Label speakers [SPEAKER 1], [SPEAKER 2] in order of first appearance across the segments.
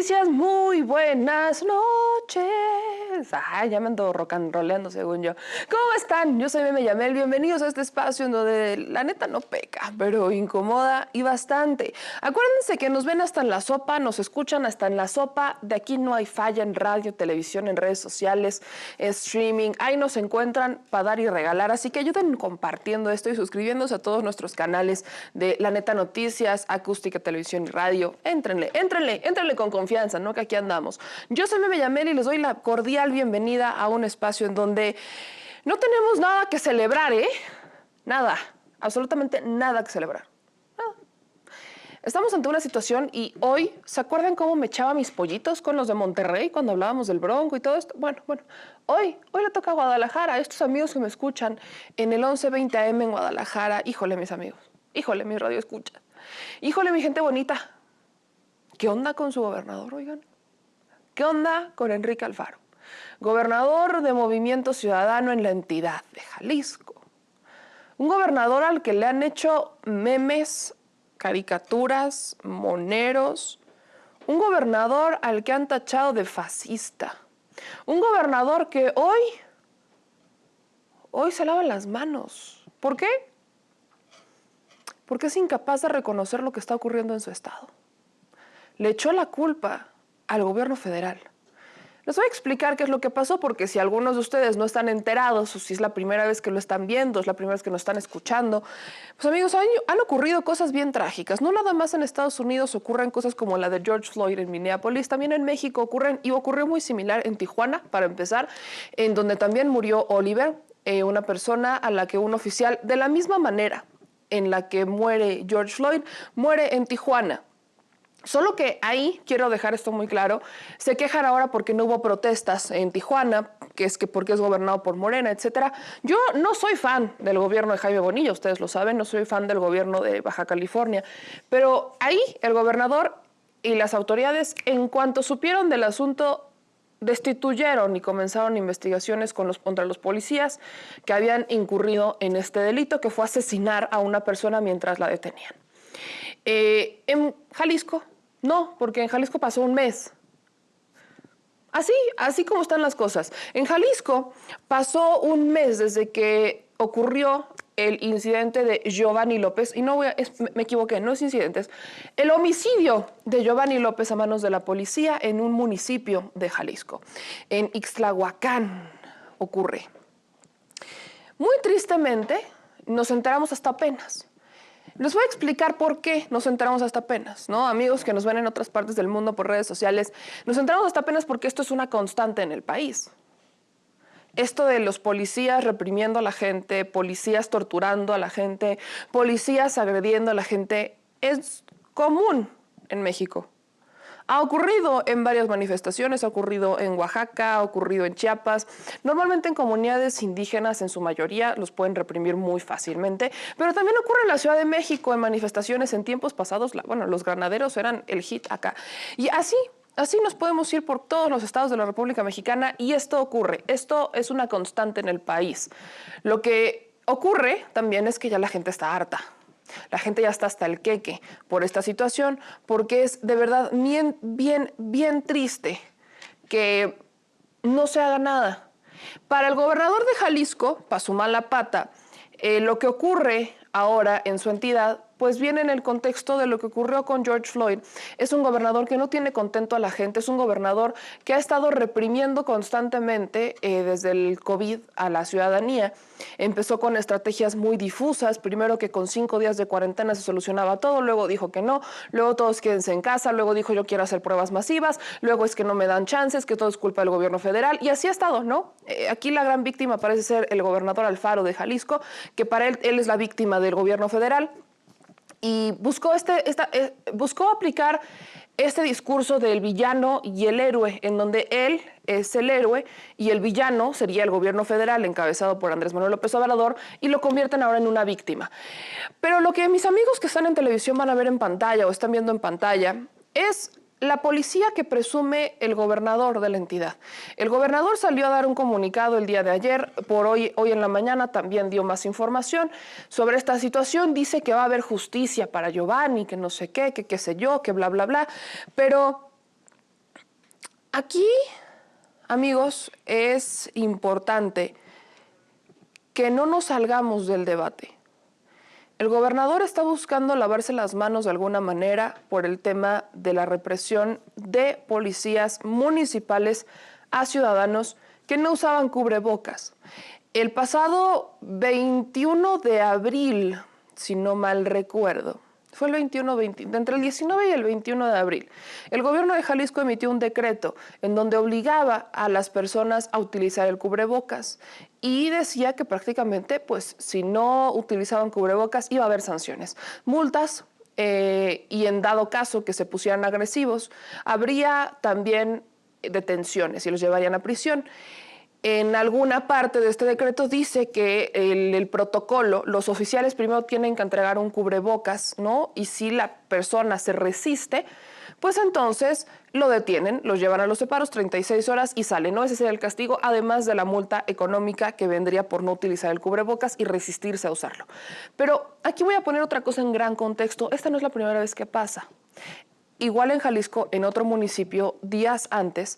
[SPEAKER 1] Noticias, muy buenas noches. Ya me ando rock and rollando según yo. ¿Cómo están? Yo soy Meme Yamel. Bienvenidos a este espacio en donde la neta no peca, pero incomoda y bastante. Acuérdense que nos ven hasta en la sopa, nos escuchan hasta en la sopa. De aquí no hay falla en radio, televisión, en redes sociales, streaming. Ahí nos encuentran para dar y regalar. Así que ayuden compartiendo esto y suscribiéndose a todos nuestros canales de La Neta Noticias, Acústica, Televisión y Radio. Éntrenle con confianza, ¿no? Que aquí andamos. Yo soy Meme Yamel y les doy la cordial bienvenida a un espacio en donde no tenemos nada que celebrar, ¿eh? Nada, absolutamente nada que celebrar. Nada. Estamos ante una situación y hoy, ¿se acuerdan cómo me echaba mis pollitos con los de Monterrey cuando hablábamos del Bronco y todo esto? Bueno, hoy le toca a Guadalajara, a estos amigos que me escuchan en el 1120 AM en Guadalajara. Híjole, mis amigos, híjole, mi radio escucha, híjole, mi gente bonita. ¿Qué onda con su gobernador, oigan? ¿Qué onda con Enrique Alfaro? Gobernador de Movimiento Ciudadano en la entidad de Jalisco. Un gobernador al que le han hecho memes, caricaturas, moneros. Un gobernador al que han tachado de fascista. Un gobernador que hoy se lava las manos. ¿Por qué? Porque es incapaz de reconocer lo que está ocurriendo en su estado. Le echó la culpa al gobierno federal. Les voy a explicar qué es lo que pasó, porque si algunos de ustedes no están enterados, o si es la primera vez que lo están viendo, es la primera vez que nos están escuchando, pues amigos, han ocurrido cosas bien trágicas. No nada más en Estados Unidos ocurren cosas como la de George Floyd en Minneapolis, también en México ocurrió muy similar en Tijuana, para empezar, en donde también murió Oliver, una persona a la que un oficial, de la misma manera en la que muere George Floyd, muere en Tijuana. Solo que ahí, quiero dejar esto muy claro, se quejan ahora porque no hubo protestas en Tijuana, porque es gobernado por Morena, etcétera. Yo no soy fan del gobierno de Jaime Bonilla, ustedes lo saben, no soy fan del gobierno de Baja California, pero ahí el gobernador y las autoridades, en cuanto supieron del asunto, destituyeron y comenzaron investigaciones contra los policías que habían incurrido en este delito, que fue asesinar a una persona mientras la detenían. En Jalisco, no, porque en Jalisco pasó un mes. Así como están las cosas. En Jalisco pasó un mes desde que ocurrió el incidente de Giovanni López, y me equivoqué, no es incidente, es el homicidio de Giovanni López a manos de la policía en un municipio de Jalisco. En Ixtlahuacán ocurre. Muy tristemente, nos enteramos hasta apenas. Les voy a explicar por qué nos enteramos hasta apenas, ¿no? Amigos que nos ven en otras partes del mundo por redes sociales, nos enteramos hasta apenas porque esto es una constante en el país. Esto de los policías reprimiendo a la gente, policías torturando a la gente, policías agrediendo a la gente, es común en México. Ha ocurrido en varias manifestaciones, ha ocurrido en Oaxaca, ha ocurrido en Chiapas. Normalmente en comunidades indígenas, en su mayoría, los pueden reprimir muy fácilmente. Pero también ocurre en la Ciudad de México, en manifestaciones en tiempos pasados. Los granaderos eran el hit acá. Y así nos podemos ir por todos los estados de la República Mexicana y esto ocurre. Esto es una constante en el país. Lo que ocurre también es que ya la gente está harta. La gente ya está hasta el queque por esta situación, porque es de verdad bien triste que no se haga nada. Para el gobernador de Jalisco, para su mala pata, lo que ocurre ahora en su entidad, pues viene en el contexto de lo que ocurrió con George Floyd. Es un gobernador que no tiene contento a la gente, es un gobernador que ha estado reprimiendo constantemente desde el COVID a la ciudadanía. Empezó con estrategias muy difusas, primero que con 5 días de cuarentena se solucionaba todo, luego dijo que no, luego todos quédense en casa, luego dijo yo quiero hacer pruebas masivas, luego es que no me dan chances, que todo es culpa del gobierno federal, y así ha estado, ¿no? Aquí la gran víctima parece ser el gobernador Alfaro de Jalisco, que para él es la víctima del gobierno federal. Y buscó aplicar este discurso del villano y el héroe, en donde él es el héroe y el villano sería el gobierno federal encabezado por Andrés Manuel López Obrador, y lo convierten ahora en una víctima. Pero lo que mis amigos que están en televisión van a ver en pantalla o están viendo en pantalla es la policía que presume el gobernador de la entidad. El gobernador salió a dar un comunicado el día de ayer, hoy en la mañana también dio más información sobre esta situación. Dice que va a haber justicia para Giovanni, que no sé qué sé yo, que bla, bla, bla. Pero Aquí, amigos, es importante que no nos salgamos del debate. El gobernador está buscando lavarse las manos de alguna manera por el tema de la represión de policías municipales a ciudadanos que no usaban cubrebocas. El pasado 21 de abril, si no mal recuerdo, fue el 21, entre el 19 y el 21 de abril, el gobierno de Jalisco emitió un decreto en donde obligaba a las personas a utilizar el cubrebocas y decía que prácticamente, pues, si no utilizaban cubrebocas iba a haber sanciones, multas, y en dado caso que se pusieran agresivos, habría también detenciones y los llevarían a prisión. En alguna parte de este decreto dice que el protocolo, los oficiales primero tienen que entregar un cubrebocas, ¿no? Y si la persona se resiste, pues entonces lo detienen, los llevan a los separos 36 horas y salen, ¿no? Ese sería el castigo, además de la multa económica que vendría por no utilizar el cubrebocas y resistirse a usarlo. Pero aquí voy a poner otra cosa en gran contexto. Esta no es la primera vez que pasa. Igual en Jalisco, en otro municipio, días antes,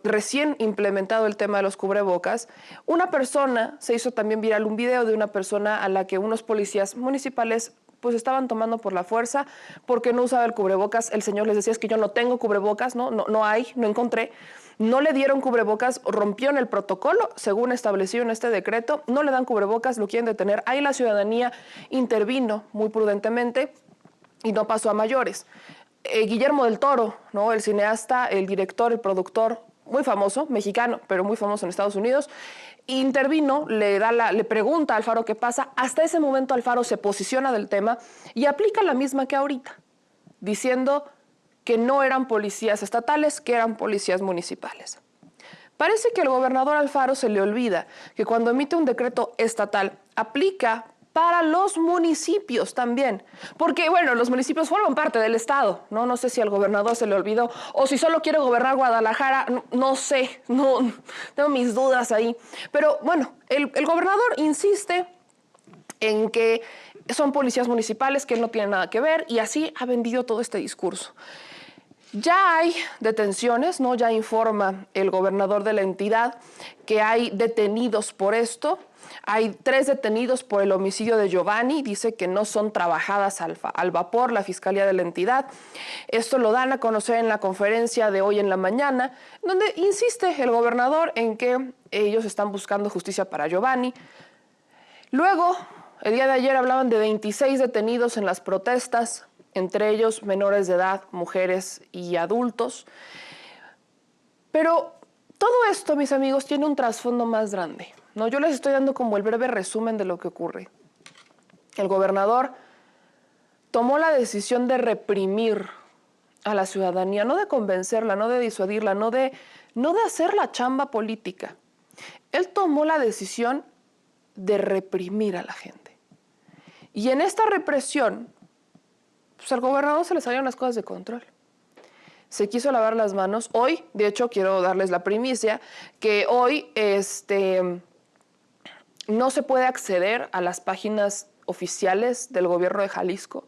[SPEAKER 1] recién implementado el tema de los cubrebocas, una persona, se hizo también viral un video de una persona a la que unos policías municipales pues estaban tomando por la fuerza porque no usaba el cubrebocas. El señor les decía, es que yo no tengo cubrebocas, no hay, no encontré. No le dieron cubrebocas, rompieron el protocolo, según establecido en este decreto, no le dan cubrebocas, lo quieren detener. Ahí la ciudadanía intervino muy prudentemente y no pasó a mayores. Guillermo del Toro, ¿no? El cineasta, el director, el productor, muy famoso, mexicano, pero muy famoso en Estados Unidos, intervino, le pregunta a Alfaro qué pasa. Hasta ese momento Alfaro se posiciona del tema y aplica la misma que ahorita, diciendo que no eran policías estatales, que eran policías municipales. Parece que al gobernador Alfaro se le olvida que cuando emite un decreto estatal aplica para los municipios también, porque bueno, los municipios forman parte del estado, no sé si al gobernador se le olvidó o si solo quiere gobernar Guadalajara, no sé, tengo mis dudas ahí, pero bueno, el gobernador insiste en que son policías municipales, que no tienen nada que ver, y así ha vendido todo este discurso. Ya hay detenciones, ¿no? Ya informa el gobernador de la entidad que hay detenidos por esto. Hay 3 detenidos por el homicidio de Giovanni. Dice que no son trabajadas al vapor la fiscalía de la entidad. Esto lo dan a conocer en la conferencia de hoy en la mañana, donde insiste el gobernador en que ellos están buscando justicia para Giovanni. Luego, el día de ayer hablaban de 26 detenidos en las protestas, entre ellos menores de edad, mujeres y adultos. Pero todo esto, mis amigos, tiene un trasfondo más grande, ¿no? Yo les estoy dando como el breve resumen de lo que ocurre. El gobernador tomó la decisión de reprimir a la ciudadanía, no de convencerla, no de disuadirla, no de hacer la chamba política. Él tomó la decisión de reprimir a la gente. Y en esta represión, pues al gobernador se le salieron las cosas de control. Se quiso lavar las manos. Hoy, de hecho, quiero darles la primicia, que hoy no se puede acceder a las páginas oficiales del gobierno de Jalisco.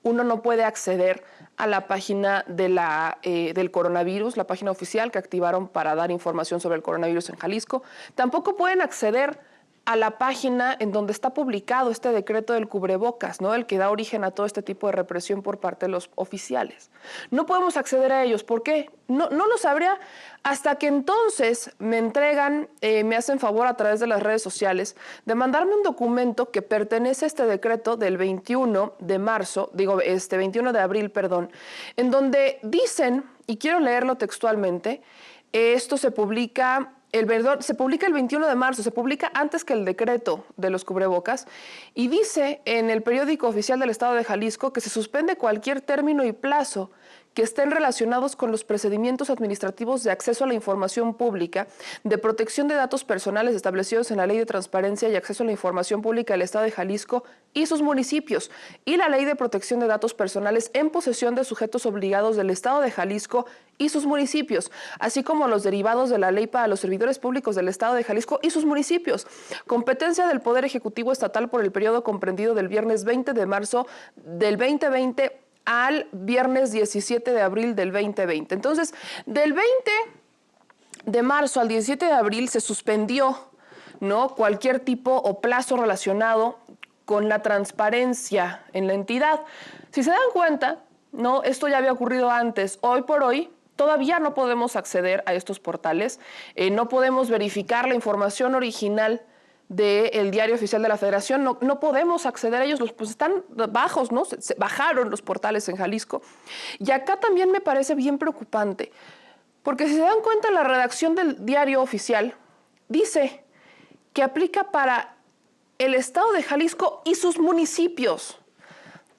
[SPEAKER 1] Uno no puede acceder a la página del coronavirus, la página oficial que activaron para dar información sobre el coronavirus en Jalisco. Tampoco pueden acceder a la página en donde está publicado este decreto del cubrebocas, ¿no? El que da origen a todo este tipo de represión por parte de los oficiales. No podemos acceder a ellos. ¿Por qué? No lo sabría hasta que entonces me entregan, me hacen favor a través de las redes sociales de mandarme un documento que pertenece a este decreto del 21 de abril, en donde dicen, y quiero leerlo textualmente, esto se publica el 21 de marzo, se publica antes que el decreto de los cubrebocas y dice en el periódico oficial del Estado de Jalisco que se suspende cualquier término y plazo que estén relacionados con los procedimientos administrativos de acceso a la información pública, de protección de datos personales establecidos en la Ley de Transparencia y Acceso a la Información Pública del Estado de Jalisco y sus municipios, y la Ley de Protección de Datos Personales en posesión de sujetos obligados del Estado de Jalisco y sus municipios, así como los derivados de la Ley para los servidores públicos del Estado de Jalisco y sus municipios. Competencia del Poder Ejecutivo Estatal por el periodo comprendido del viernes 20 de marzo del 2020 al viernes 17 de abril del 2020. Entonces, del 20 de marzo al 17 de abril se suspendió, ¿no?, cualquier tipo o plazo relacionado con la transparencia en la entidad. Si se dan cuenta, ¿no?, esto ya había ocurrido antes. Hoy por hoy todavía no podemos acceder a estos portales, no podemos verificar la información original del Diario Oficial de la Federación, no podemos acceder a ellos, pues están bajos, ¿no? Se bajaron los portales en Jalisco. Y acá también me parece bien preocupante, porque si se dan cuenta, la redacción del Diario Oficial dice que aplica para el Estado de Jalisco y sus municipios.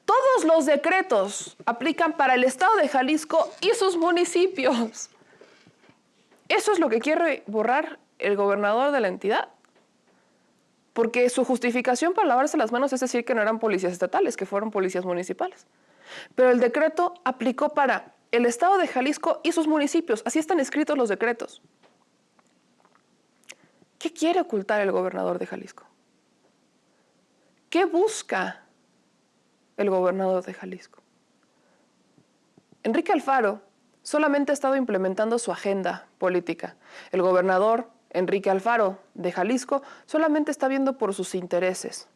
[SPEAKER 1] Todos los decretos aplican para el Estado de Jalisco y sus municipios. Eso es lo que quiere borrar el gobernador de la entidad. Porque su justificación para lavarse las manos es decir que no eran policías estatales, que fueron policías municipales. Pero el decreto aplicó para el Estado de Jalisco y sus municipios. Así están escritos los decretos. ¿Qué quiere ocultar el gobernador de Jalisco? ¿Qué busca el gobernador de Jalisco? Enrique Alfaro solamente ha estado implementando su agenda política. El gobernador Enrique Alfaro de Jalisco solamente está viendo por sus intereses.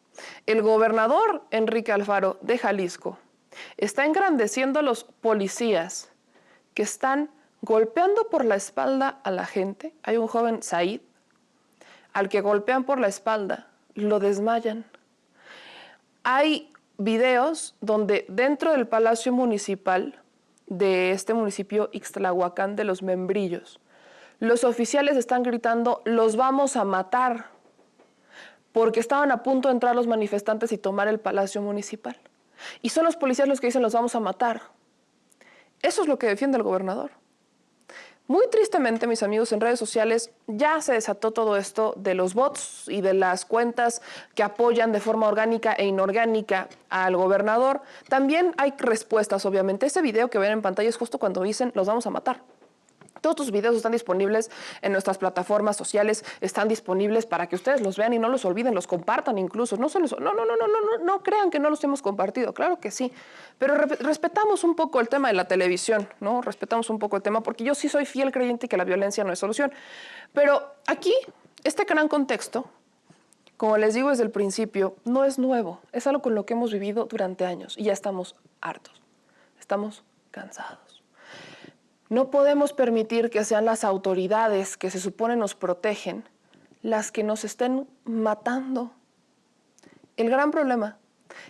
[SPEAKER 1] El gobernador Enrique Alfaro de Jalisco está engrandeciendo a los policías que están golpeando por la espalda a la gente. Hay un joven, Said, al que golpean por la espalda, lo desmayan. Hay videos donde dentro del Palacio Municipal de este municipio Ixtlahuacán de los Membrillos, los oficiales están gritando, los vamos a matar, porque estaban a punto de entrar los manifestantes y tomar el Palacio Municipal. Y son los policías los que dicen, los vamos a matar. Eso es lo que defiende el gobernador. Muy tristemente, mis amigos, en redes sociales ya se desató todo esto de los bots y de las cuentas que apoyan de forma orgánica e inorgánica al gobernador. También hay respuestas, obviamente. Ese video que ven en pantalla es justo cuando dicen, los vamos a matar. Todos tus videos están disponibles en nuestras plataformas sociales, están disponibles para que ustedes los vean y no los olviden, los compartan incluso. No crean que no los hemos compartido, claro que sí. Pero respetamos un poco el tema de la televisión, ¿no? Respetamos un poco el tema, porque yo sí soy fiel creyente que la violencia no es solución. Pero aquí, este gran contexto, como les digo desde el principio, no es nuevo. Es algo con lo que hemos vivido durante años y ya estamos hartos. Estamos cansados. No podemos permitir que sean las autoridades que se supone nos protegen las que nos estén matando. El gran problema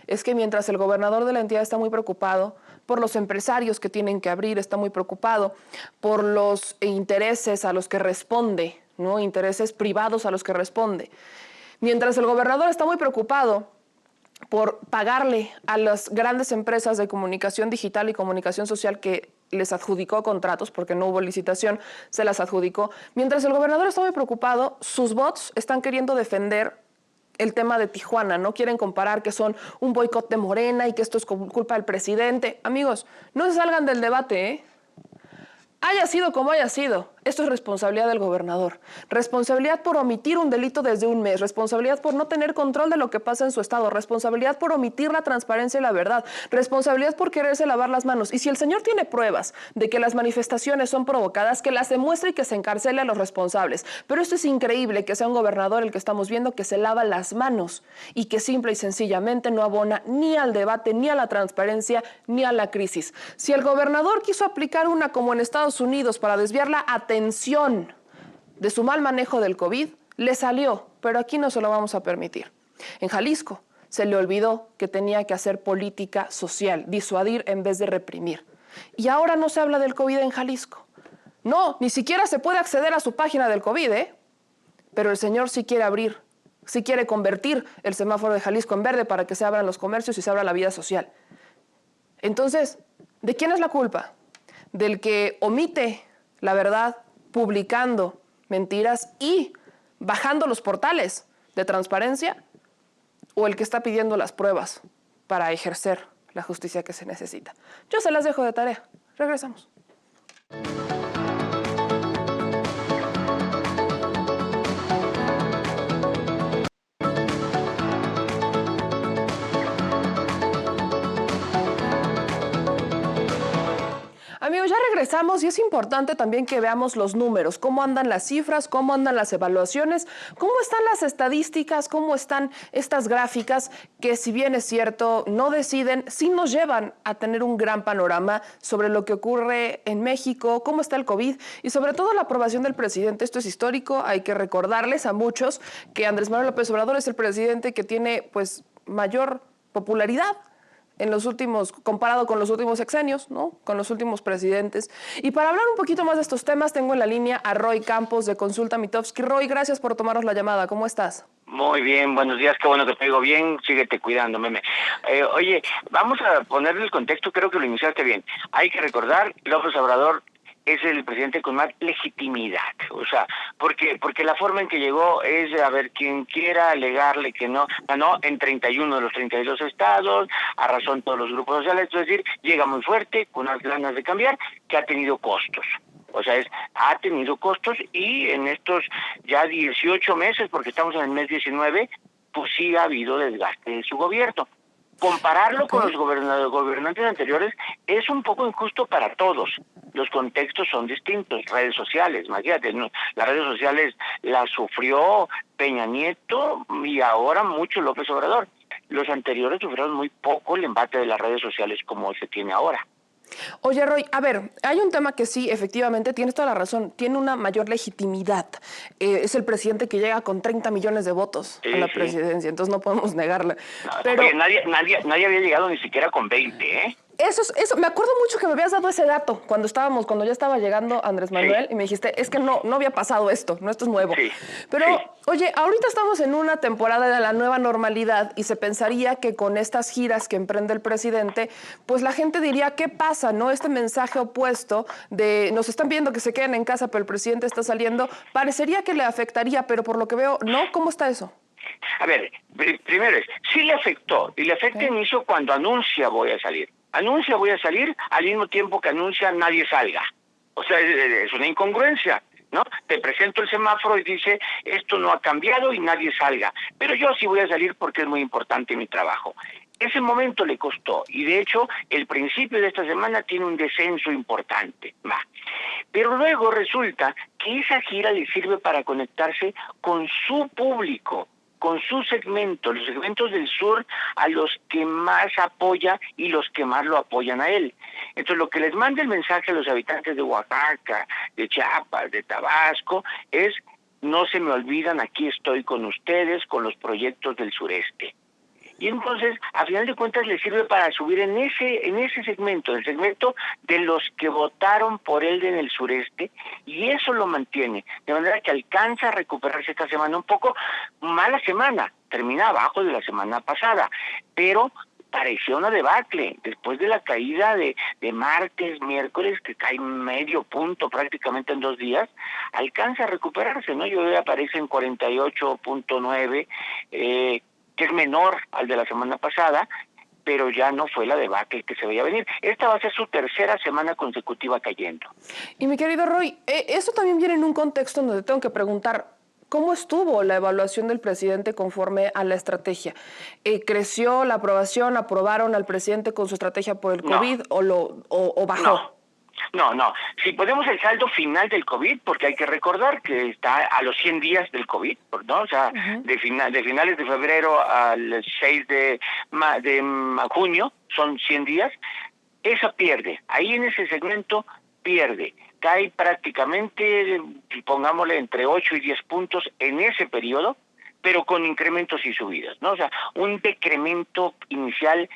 [SPEAKER 1] es que mientras el gobernador de la entidad está muy preocupado por los empresarios que tienen que abrir, está muy preocupado por los intereses a los que responde, ¿no?, intereses privados a los que responde. Mientras el gobernador está muy preocupado por pagarle a las grandes empresas de comunicación digital y comunicación social que les adjudicó contratos, porque no hubo licitación, se las adjudicó. Mientras el gobernador está muy preocupado, sus bots están queriendo defender el tema de Tijuana, no quieren comparar que son un boicot de Morena y que esto es culpa del presidente. Amigos, no se salgan del debate, ¿eh? Haya sido como haya sido, esto es responsabilidad del gobernador. Responsabilidad por omitir un delito desde un mes, responsabilidad por no tener control de lo que pasa en su estado, responsabilidad por omitir la transparencia y la verdad, responsabilidad por quererse lavar las manos. Y si el señor tiene pruebas de que las manifestaciones son provocadas, que las demuestre y que se encarcele a los responsables. Pero esto es increíble, que sea un gobernador el que estamos viendo que se lava las manos y que simple y sencillamente no abona ni al debate, ni a la transparencia, ni a la crisis. Si el gobernador quiso aplicar una como en Estados Unidos para desviar la atención de su mal manejo del COVID, le salió, pero aquí no se lo vamos a permitir. En Jalisco se le olvidó que tenía que hacer política social, disuadir en vez de reprimir. Y ahora no se habla del COVID en Jalisco. No, ni siquiera se puede acceder a su página del COVID, ¿eh? Pero el señor sí quiere abrir, sí quiere convertir el semáforo de Jalisco en verde para que se abran los comercios y se abra la vida social. Entonces, ¿de quién es la culpa? ¿Del que omite la verdad, publicando mentiras y bajando los portales de transparencia, o el que está pidiendo las pruebas para ejercer la justicia que se necesita? Yo se las dejo de tarea. Regresamos. regresamos y es importante también que veamos los números, cómo andan las cifras, cómo andan las evaluaciones, cómo están las estadísticas, cómo están estas gráficas que, si bien es cierto, no deciden, sí nos llevan a tener un gran panorama sobre lo que ocurre en México, cómo está el COVID y sobre todo la aprobación del presidente. Esto es histórico, hay que recordarles a muchos que Andrés Manuel López Obrador es el presidente que tiene pues mayor popularidad en los últimos, comparado con los últimos sexenios, ¿no? Con los últimos presidentes. Y para hablar un poquito más de estos temas, tengo en la línea a Roy Campos de Consulta Mitofsky. Roy, gracias por tomarnos la llamada. ¿Cómo estás?
[SPEAKER 2] Muy bien, buenos días, qué bueno que te digo bien, síguete cuidando, meme. Oye, vamos a ponerle el contexto, creo que lo iniciaste bien. Hay que recordar, López Obrador es el presidente con más legitimidad, o sea, porque la forma en que llegó es, a ver, quien quiera alegarle que no, ganó en 31 de los 32 estados, arrasó en todos los grupos sociales, es decir, llega muy fuerte, con unas ganas de cambiar, que ha tenido costos. O sea, ha tenido costos y en estos ya 18 meses, porque estamos en el mes 19, pues sí ha habido desgaste de su gobierno. Compararlo con los gobernantes anteriores es un poco injusto para todos. Los contextos son distintos. Redes sociales, imagínate, ¿no? Las redes sociales las sufrió Peña Nieto y ahora mucho López Obrador. Los anteriores sufrieron muy poco el embate de las redes sociales como se tiene ahora.
[SPEAKER 1] Oye, Roy, a ver, hay un tema que sí, efectivamente, tienes toda la razón, tiene una mayor legitimidad. Es el presidente que llega con 30 millones de votos a la presidencia, entonces no podemos negarla.
[SPEAKER 2] No,
[SPEAKER 1] pero
[SPEAKER 2] oye, nadie había llegado ni siquiera con 20, ¿eh?
[SPEAKER 1] Eso, me acuerdo mucho que me habías dado ese dato cuando ya estaba llegando Andrés Manuel, y me dijiste, es que no había pasado esto es nuevo.
[SPEAKER 2] Sí,
[SPEAKER 1] pero,
[SPEAKER 2] sí.
[SPEAKER 1] oye, ahorita estamos en una temporada de la nueva normalidad y se pensaría que con estas giras que emprende el presidente, pues la gente diría, ¿qué pasa, no? Este mensaje opuesto de nos están pidiendo que se queden en casa, pero el presidente está saliendo, parecería que le afectaría, pero por lo que veo, ¿no? ¿Cómo está eso?
[SPEAKER 2] A ver, primero sí le afectó, y le afecta inicio cuando anuncia voy a salir. Anuncia voy a salir al mismo tiempo que anuncia nadie salga. O sea, es una incongruencia, ¿no? Te presento el semáforo y dice, esto no ha cambiado y nadie salga. Pero yo sí voy a salir porque es muy importante mi trabajo. Ese momento le costó, y de hecho, el principio de esta semana tiene un descenso importante. Pero luego resulta que esa gira le sirve para conectarse con su público, con sus segmentos, los segmentos del sur a los que más apoya y los que más lo apoyan a él. Entonces, lo que les manda el mensaje a los habitantes de Oaxaca, de Chiapas, de Tabasco, es: no se me olvidan, aquí estoy con ustedes, con los proyectos del sureste. Y entonces, a final de cuentas, le sirve para subir en ese segmento, el segmento de los que votaron por él en el sureste, y eso lo mantiene, de manera que alcanza a recuperarse esta semana un poco. Mala semana, termina abajo de la semana pasada, pero parecía una debacle, después de la caída de martes, miércoles, que cae medio punto prácticamente en 2 días, alcanza a recuperarse, ¿no? Yo aparece en 48.9, que es menor al de la semana pasada, pero ya no fue la debacle que se veía venir. Esta va a ser su tercera semana consecutiva cayendo.
[SPEAKER 1] Y mi querido Roy, eso también viene en un contexto donde tengo que preguntar, ¿cómo estuvo la evaluación del presidente conforme a la estrategia? ¿Creció la aprobación? ¿Aprobaron al presidente con su estrategia por el COVID o bajó?
[SPEAKER 2] No. Si ponemos el saldo final del COVID, porque hay que recordar que está a los 100 días del COVID, ¿no? O sea, de finales de febrero al 6 de junio, son 100 días, esa pierde. Ahí en ese segmento pierde. Cae prácticamente, pongámosle, entre 8 y 10 puntos en ese periodo, pero con incrementos y subidas, ¿no? O sea, un decremento inicial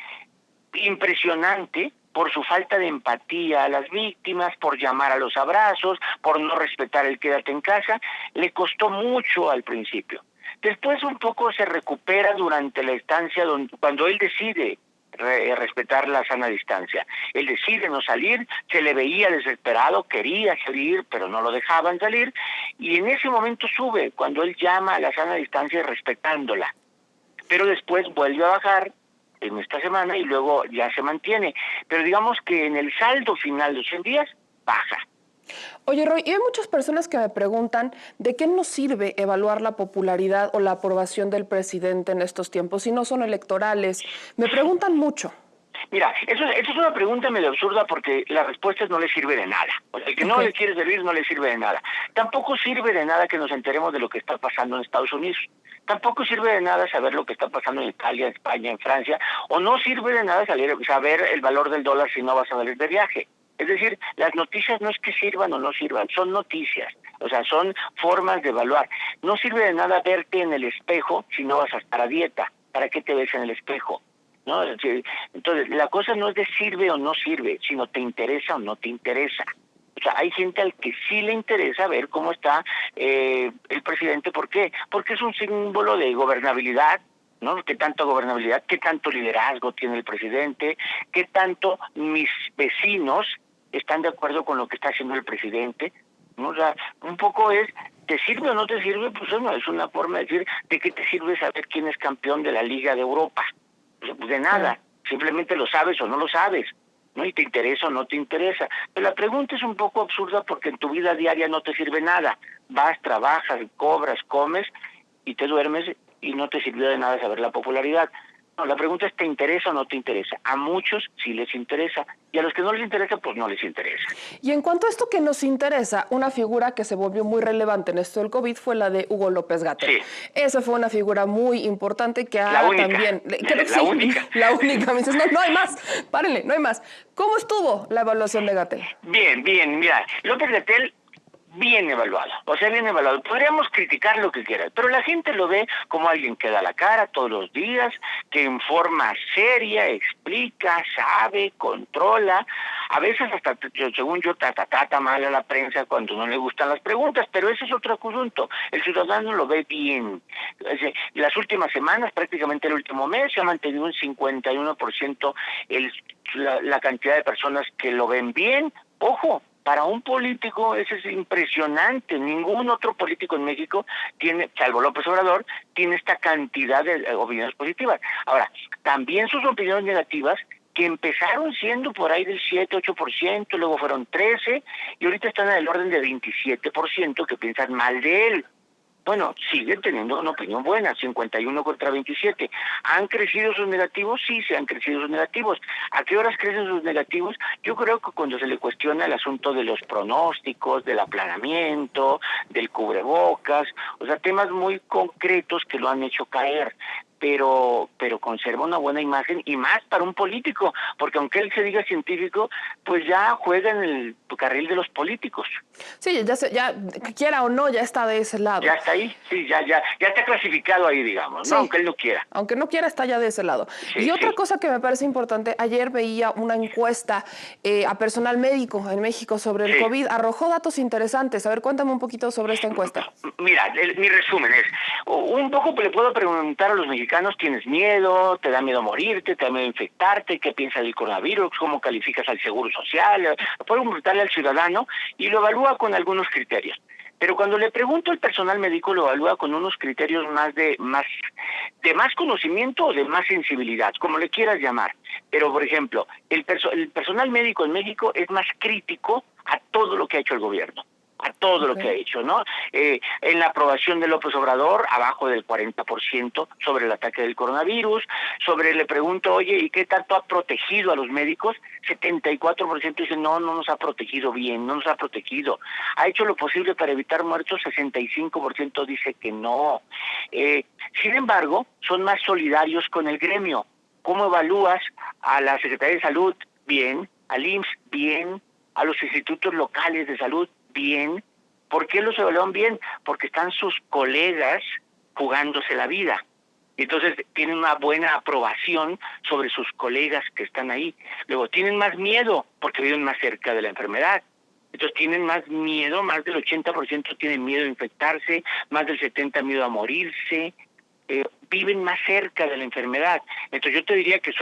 [SPEAKER 2] impresionante por su falta de empatía a las víctimas, por llamar a los abrazos, por no respetar el quédate en casa. Le costó mucho al principio. Después un poco se recupera durante la estancia cuando él decide respetar la sana distancia. Él decide no salir, se le veía desesperado, quería salir, pero no lo dejaban salir, y en ese momento sube, cuando él llama a la sana distancia respetándola. Pero después vuelve a bajar en esta semana y luego ya se mantiene. Pero digamos que en el saldo final de 100 días, baja.
[SPEAKER 1] Oye, Roy, y hay muchas personas que me preguntan de qué nos sirve evaluar la popularidad o la aprobación del presidente en estos tiempos si no son electorales. Me preguntan mucho.
[SPEAKER 2] Mira, eso es una pregunta medio absurda porque la respuesta no le sirve de nada. O sea, el que no le quiere servir no le sirve de nada. Tampoco sirve de nada que nos enteremos de lo que está pasando en Estados Unidos. Tampoco sirve de nada saber lo que está pasando en Italia, en España, en Francia. O no sirve de nada saber el valor del dólar si no vas a salir de viaje. Es decir, las noticias no es que sirvan o no sirvan, son noticias. O sea, son formas de evaluar. No sirve de nada verte en el espejo si no vas a estar a dieta. ¿Para qué te ves en el espejo? ¿No? Entonces, la cosa no es de sirve o no sirve, sino te interesa o no te interesa. O sea, hay gente al que sí le interesa ver cómo está el presidente. ¿Por qué? Porque es un símbolo de gobernabilidad, ¿no? ¿Qué tanto gobernabilidad? ¿Qué tanto liderazgo tiene el presidente? ¿Qué tanto mis vecinos están de acuerdo con lo que está haciendo el presidente? ¿No? O sea, un poco es, ¿te sirve o no te sirve? Pues bueno, es una forma de decir, ¿de qué te sirve saber quién es campeón de la Liga de Europa? Pues de nada, simplemente lo sabes o no lo sabes, ¿no? Y te interesa o no te interesa. Pero la pregunta es un poco absurda porque en tu vida diaria no te sirve nada. Vas, trabajas, cobras, comes y te duermes y no te sirvió de nada saber la popularidad. No, la pregunta es, ¿te interesa o no te interesa? A muchos sí les interesa y a los que no les interesa, pues no les interesa.
[SPEAKER 1] Y en cuanto a esto que nos interesa, una figura que se volvió muy relevante en esto del COVID fue la de Hugo López-Gatell. Sí. Esa fue una figura muy importante que
[SPEAKER 2] la única,
[SPEAKER 1] también...
[SPEAKER 2] Creo que la única.
[SPEAKER 1] La única. Me dices, no hay más. Párenle, no hay más. ¿Cómo estuvo la evaluación de Gatell?
[SPEAKER 2] Bien. Mira, López-Gatell bien evaluado, bien evaluado. Podríamos criticar lo que quieras, pero la gente lo ve como alguien que da la cara todos los días, que en forma seria explica, sabe, controla, a veces hasta, según yo, trata mal a la prensa cuando no le gustan las preguntas, pero ese es otro asunto. El ciudadano lo ve bien. Las últimas semanas, prácticamente el último mes, se ha mantenido un 51% la cantidad de personas que lo ven bien. Ojo, para un político eso es impresionante. Ningún otro político en México tiene, salvo López Obrador, tiene esta cantidad de opiniones positivas. Ahora, también sus opiniones negativas, que empezaron siendo por ahí del 7-8%, luego fueron 13%, y ahorita están en el orden de 27% que piensan mal de él. Bueno, sigue teniendo una opinión buena, 51 contra 27. ¿Han crecido sus negativos? Sí, se han crecido sus negativos. ¿A qué horas crecen sus negativos? Yo creo que cuando se le cuestiona el asunto de los pronósticos, del aplanamiento, del cubrebocas, o sea, temas muy concretos que lo han hecho caer. Pero conserva una buena imagen, y más para un político, porque aunque él se diga científico, pues ya juega en el carril de los políticos.
[SPEAKER 1] Sí, ya quiera o no, ya está de ese lado.
[SPEAKER 2] Ya está ahí, sí, ya está clasificado ahí, digamos, sí. ¿No? Aunque él no quiera.
[SPEAKER 1] Aunque no quiera, está ya de ese lado. Sí, y otra cosa que me parece importante, ayer veía una encuesta a personal médico en México sobre el COVID, arrojó datos interesantes. A ver, cuéntame un poquito sobre esta encuesta.
[SPEAKER 2] Mira, mi resumen es, un poco le puedo preguntar a los mexicanos, ¿tienes miedo? ¿Te da miedo morirte? ¿Te da miedo infectarte? ¿Qué piensas del coronavirus? ¿Cómo calificas al seguro social? Puedo preguntarle al ciudadano y lo evalúa con algunos criterios. Pero cuando le pregunto al personal médico, lo evalúa con unos criterios de más conocimiento o de más sensibilidad, como le quieras llamar. Pero, por ejemplo, el personal médico en México es más crítico a todo lo que ha hecho el gobierno, a todo lo que ha hecho, ¿no? En la aprobación de López Obrador, abajo del 40% sobre el ataque del coronavirus. Le pregunto, oye, ¿y qué tanto ha protegido a los médicos? 74% dicen, no nos ha protegido bien, no nos ha protegido. ¿Ha hecho lo posible para evitar muertos? 65% dice que no. Sin embargo, son más solidarios con el gremio. ¿Cómo evalúas a la Secretaría de Salud? Bien. Al IMSS, bien. A los institutos locales de salud, bien. ¿Por qué los evalúan bien? Porque están sus colegas jugándose la vida. Entonces tienen una buena aprobación sobre sus colegas que están ahí. Luego tienen más miedo porque viven más cerca de la enfermedad. Entonces tienen más miedo, más del 80% tienen miedo a infectarse, más del 70% miedo a morirse. Viven más cerca de la enfermedad. Entonces yo te diría que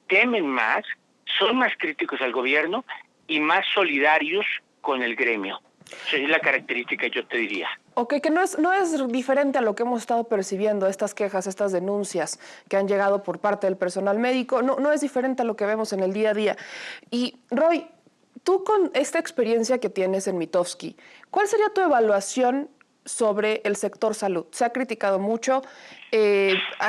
[SPEAKER 2] temen más, son más críticos al gobierno y más solidarios con el gremio. Esa es la característica, yo te diría.
[SPEAKER 1] Ok, que no es diferente a lo que hemos estado percibiendo, estas quejas, estas denuncias que han llegado por parte del personal médico, no es diferente a lo que vemos en el día a día. Y, Roy, tú con esta experiencia que tienes en Mitofsky, ¿cuál sería tu evaluación sobre el sector salud. Se ha criticado mucho,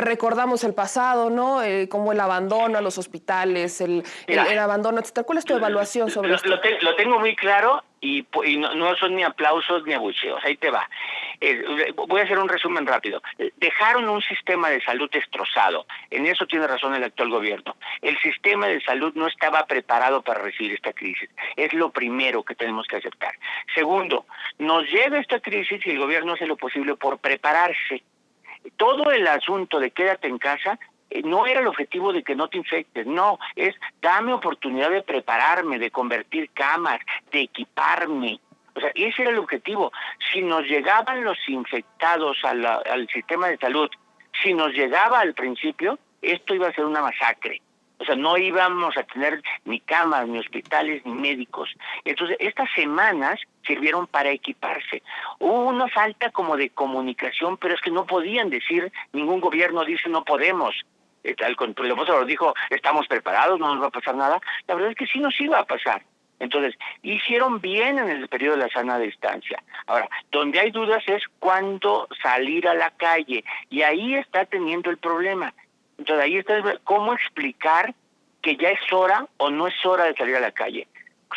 [SPEAKER 1] recordamos el pasado, ¿no? Como el abandono a los hospitales,
[SPEAKER 2] Mira,
[SPEAKER 1] el abandono, etcétera. ¿Cuál es tu evaluación sobre esto?
[SPEAKER 2] Lo tengo muy claro y no son ni aplausos ni abucheos. Ahí te va. Voy a hacer un resumen rápido. Dejaron un sistema de salud destrozado. En eso tiene razón el actual gobierno. El sistema de salud no estaba preparado para recibir esta crisis. Es lo primero que tenemos que aceptar. Segundo, nos llega esta crisis y el gobierno hace lo posible por prepararse. Todo el asunto de quédate en casa no era el objetivo de que no te infectes, no, es dame oportunidad de prepararme, de convertir camas, de equiparme. O sea, ese era el objetivo. Si nos llegaban los infectados al sistema de salud, si nos llegaba al principio, esto iba a ser una masacre. O sea, no íbamos a tener ni camas, ni hospitales, ni médicos. Entonces, estas semanas sirvieron para equiparse. Hubo una falta como de comunicación, pero es que no podían decir, ningún gobierno dice no podemos. El gobernador dijo, estamos preparados, no nos va a pasar nada. La verdad es que sí nos iba a pasar. Entonces, hicieron bien en el periodo de la sana distancia. Ahora, donde hay dudas es cuándo salir a la calle. Y ahí está teniendo el problema. Entonces, ahí está cómo explicar que ya es hora o no es hora de salir a la calle.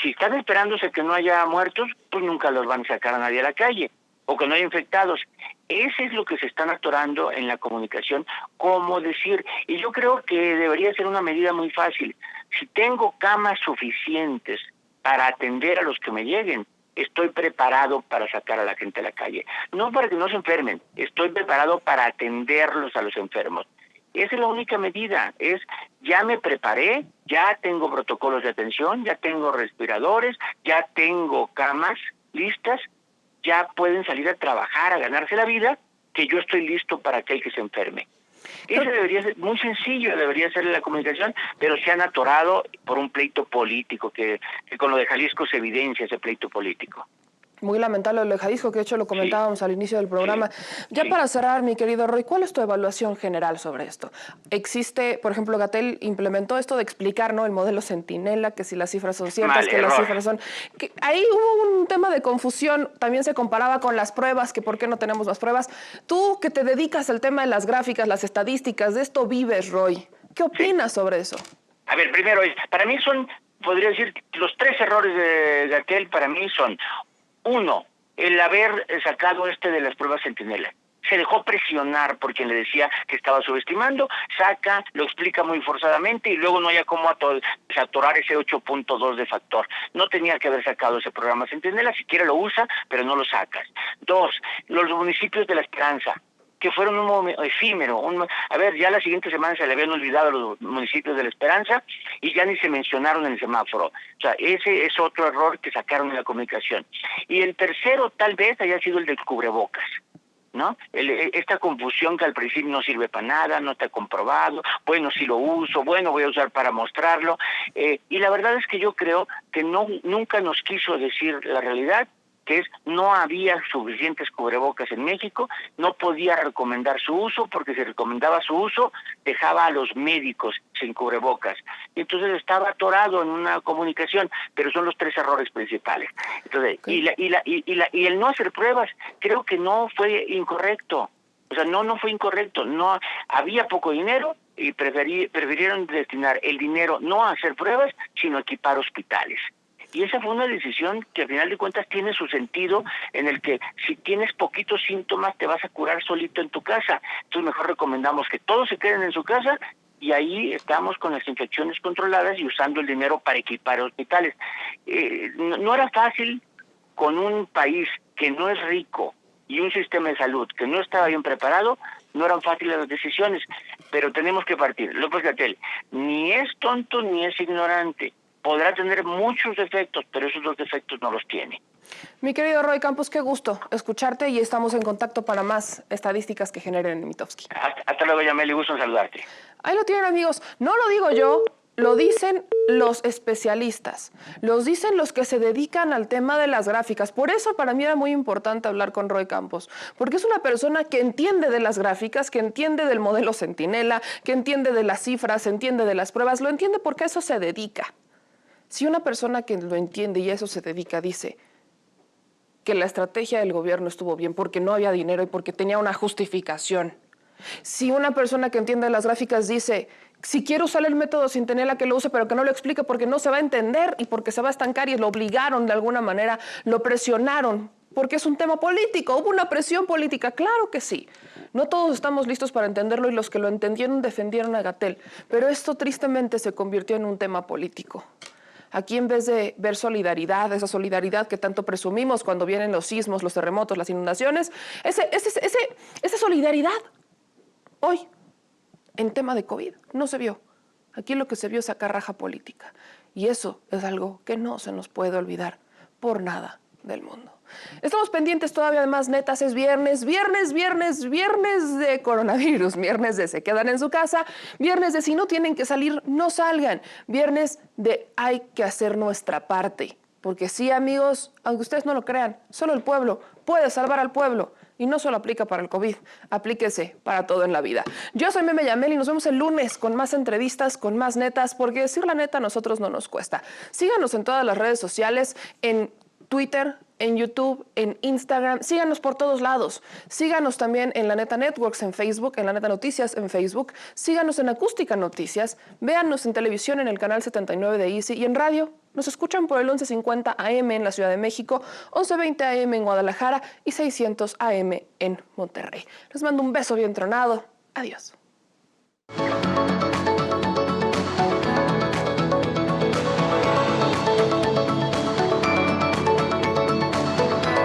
[SPEAKER 2] Si están esperándose que no haya muertos, pues nunca los van a sacar a nadie a la calle. O que no haya infectados. Ese es lo que se están atorando en la comunicación, cómo decir. Y yo creo que debería ser una medida muy fácil. Si tengo camas suficientes para atender a los que me lleguen, estoy preparado para sacar a la gente a la calle. No para que no se enfermen, estoy preparado para atenderlos a los enfermos. Esa es la única medida, ya me preparé, ya tengo protocolos de atención, ya tengo respiradores, ya tengo camas listas, ya pueden salir a trabajar, a ganarse la vida, que yo estoy listo para aquel que se enferme. Eso debería ser muy sencillo, debería ser la comunicación, pero se han atorado por un pleito político, que con lo de Jalisco se evidencia ese pleito político.
[SPEAKER 1] Muy lamentable lo de Jalisco, que de hecho lo comentábamos al inicio del programa. Ya para cerrar, mi querido Roy, ¿cuál es tu evaluación general sobre esto? Existe, por ejemplo, Gatell implementó esto de explicar, ¿no?, el modelo Centinela, que si las cifras son ciertas, que las cifras son... Que ahí hubo un tema de confusión, también se comparaba con las pruebas, que por qué no tenemos más pruebas. Tú que te dedicas al tema de las gráficas, las estadísticas, de esto vives, Roy. ¿Qué opinas sobre eso?
[SPEAKER 2] A ver, primero, para mí podría decir, los 3 errores de Gatell para mí son... Uno, el haber sacado de las pruebas Centinela. Se dejó presionar por quien le decía que estaba subestimando, saca, lo explica muy forzadamente y luego no haya cómo atorar ese 8.2 de factor. No tenía que haber sacado ese programa Centinela, siquiera lo usa, pero no lo sacas. 2, los municipios de La Esperanza, que fueron un efímero. Ya la siguiente semana se le habían olvidado los municipios de La Esperanza y ya ni se mencionaron en el semáforo. O sea, ese es otro error que sacaron en la comunicación. Y el tercero tal vez haya sido el del cubrebocas, ¿no? Esta confusión que al principio no sirve para nada, no está comprobado, bueno, sí lo uso, bueno, voy a usar para mostrarlo. Y la verdad es que yo creo que nunca nos quiso decir la realidad, que no había suficientes cubrebocas en México, no podía recomendar su uso, porque si recomendaba su uso, dejaba a los médicos sin cubrebocas. Entonces estaba atorado en una comunicación, pero son los 3 errores principales. Entonces, y el no hacer pruebas, creo que no fue incorrecto. O sea, no fue incorrecto. No había poco dinero y prefirieron destinar el dinero no a hacer pruebas, sino a equipar hospitales. Y esa fue una decisión que al final de cuentas tiene su sentido, en el que si tienes poquitos síntomas te vas a curar solito en tu casa. Entonces mejor recomendamos que todos se queden en su casa y ahí estamos con las infecciones controladas y usando el dinero para equipar hospitales. No era fácil con un país que no es rico y un sistema de salud que no estaba bien preparado, no eran fáciles las decisiones, pero tenemos que partir. López-Gatell ni es tonto ni es ignorante. Podrá tener muchos defectos, pero esos 2 defectos no los tiene.
[SPEAKER 1] Mi querido Roy Campos, qué gusto escucharte y estamos en contacto para más estadísticas que generen en Mitofsky.
[SPEAKER 2] Hasta luego, Yameli, gusto en saludarte.
[SPEAKER 1] Ahí lo tienen, amigos. No lo digo yo, lo dicen los especialistas, los dicen los que se dedican al tema de las gráficas. Por eso para mí era muy importante hablar con Roy Campos, porque es una persona que entiende de las gráficas, que entiende del modelo Centinela, que entiende de las cifras, entiende de las pruebas, lo entiende porque a eso se dedica. Si una persona que lo entiende y a eso se dedica dice que la estrategia del gobierno estuvo bien porque no había dinero y porque tenía una justificación. Si una persona que entiende las gráficas dice, si quiero usar el método sin tenerla que lo use, pero que no lo explique porque no se va a entender y porque se va a estancar y lo obligaron de alguna manera, lo presionaron, porque es un tema político, hubo una presión política, claro que sí. No todos estamos listos para entenderlo y los que lo entendieron defendieron a Gatell, pero esto tristemente se convirtió en un tema político. Aquí en vez de ver solidaridad, esa solidaridad que tanto presumimos cuando vienen los sismos, los terremotos, las inundaciones, esa solidaridad hoy en tema de COVID no se vio. Aquí lo que se vio es sacar raja política y eso es algo que no se nos puede olvidar por nada del mundo. Estamos pendientes todavía de más netas, es viernes de coronavirus, viernes de se quedan en su casa, viernes de si no tienen que salir, no salgan, viernes de hay que hacer nuestra parte. Porque sí, amigos, aunque ustedes no lo crean, solo el pueblo puede salvar al pueblo. Y no solo aplica para el COVID, aplíquese para todo en la vida. Yo soy Meme Yamel y nos vemos el lunes con más entrevistas, con más netas, porque decir la neta a nosotros no nos cuesta. Síganos en todas las redes sociales, en Twitter, en YouTube, en Instagram, síganos por todos lados. Síganos también en La Neta Networks en Facebook, en La Neta Noticias en Facebook. Síganos en Acústica Noticias. Véannos en televisión en el canal 79 de Easy y en radio. Nos escuchan por el 1150 AM en la Ciudad de México, 1120 AM en Guadalajara y 600 AM en Monterrey. Les mando un beso bien tronado. Adiós.